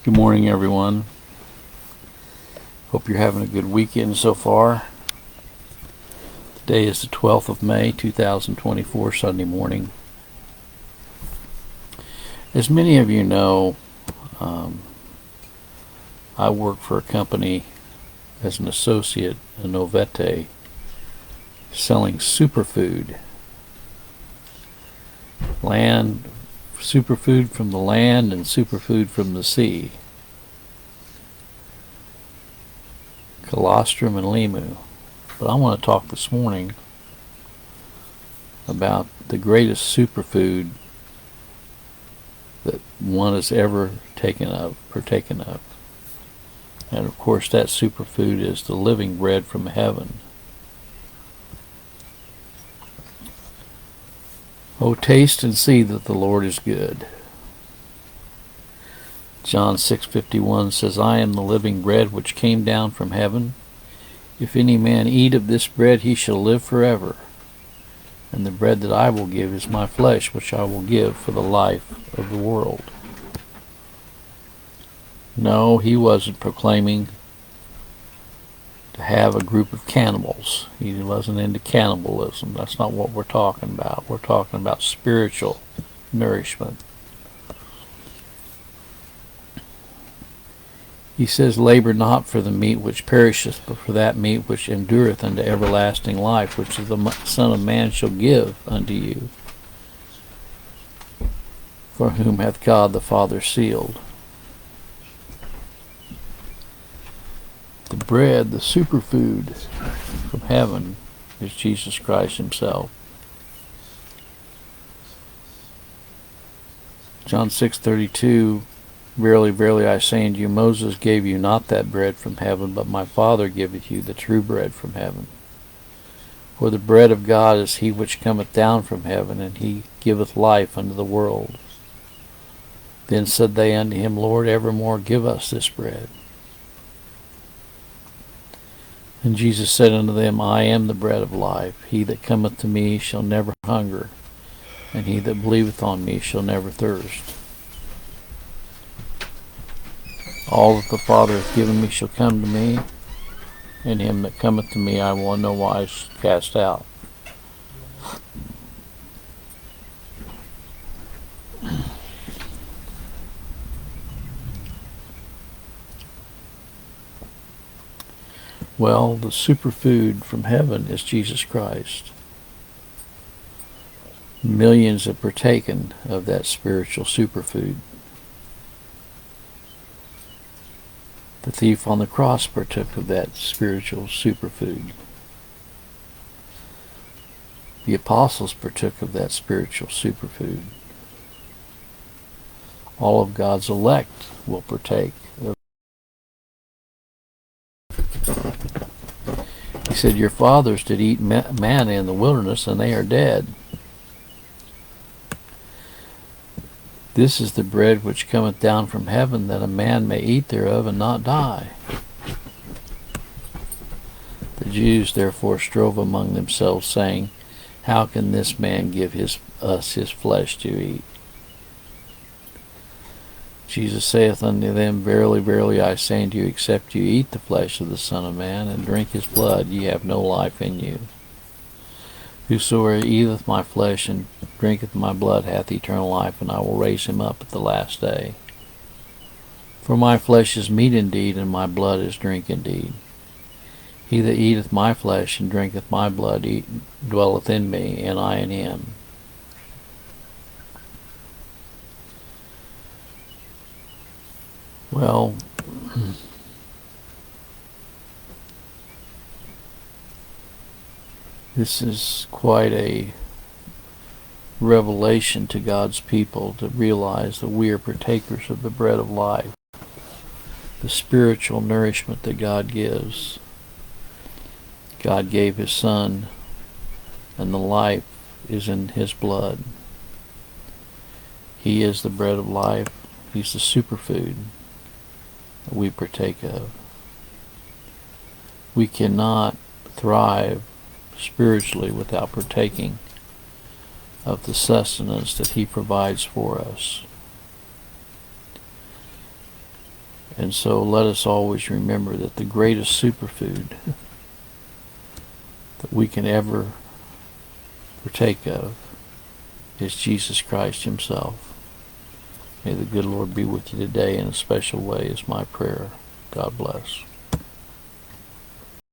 Good morning, everyone. Hope you're having a good weekend so far. Today is the 12th of May, 2024, Sunday morning. As many of you know, I work for a company as an associate in Novete selling superfood. Superfood from the land and superfood from the sea. Colostrum and limu. But I want to talk this morning about the greatest superfood that one has ever partaken of. And of course that superfood is the living bread from heaven. Oh, taste and see that the Lord is good. John 6:51 says, I am the living bread which came down from heaven. If any man eat of this bread, he shall live forever. And the bread that I will give is my flesh, which I will give for the life of the world. No, he wasn't proclaiming to have a group of cannibals. He wasn't into cannibalism. That's not what we're talking about. We're talking about spiritual nourishment. He says, labor not for the meat which perisheth, but for that meat which endureth unto everlasting life, which the Son of Man shall give unto you, for whom hath God the Father sealed. The bread, the superfood from heaven, is Jesus Christ himself. John 6:32, verily, verily, I say unto you, Moses gave you not that bread from heaven, but my Father giveth you the true bread from heaven. For the bread of God is he which cometh down from heaven, and he giveth life unto the world. Then said they unto him, Lord, evermore give us this bread. And Jesus said unto them, I am the bread of life. He that cometh to me shall never hunger, and he that believeth on me shall never thirst. All that the Father hath given me shall come to me, and him that cometh to me I will in no wise cast out. Well, the superfood from heaven is Jesus Christ. Millions have partaken of that spiritual superfood. The thief on the cross partook of that spiritual superfood. The apostles partook of that spiritual superfood. All of God's elect will partake of. He said, your fathers did eat manna in the wilderness, and they are dead. This is the bread which cometh down from heaven, that a man may eat thereof and not die. The Jews therefore strove among themselves, saying, how can this man give us his flesh to eat? Jesus saith unto them, verily, verily, I say unto you, except you eat the flesh of the Son of Man, and drink his blood, ye have no life in you. Whosoever eateth my flesh and drinketh my blood hath eternal life, and I will raise him up at the last day. For my flesh is meat indeed, and my blood is drink indeed. He that eateth my flesh and drinketh my blood dwelleth in me, and I in him. Well, this is quite a revelation to God's people to realize that we are partakers of the bread of life, the spiritual nourishment that God gives. God gave his Son, and the life is in his blood. He is the bread of life. He's the superfood that we partake of. We cannot thrive spiritually without partaking of the sustenance that he provides for us. And so let us always remember that the greatest superfood that we can ever partake of is Jesus Christ himself. May the good Lord be with you today in a special way is my prayer. God bless.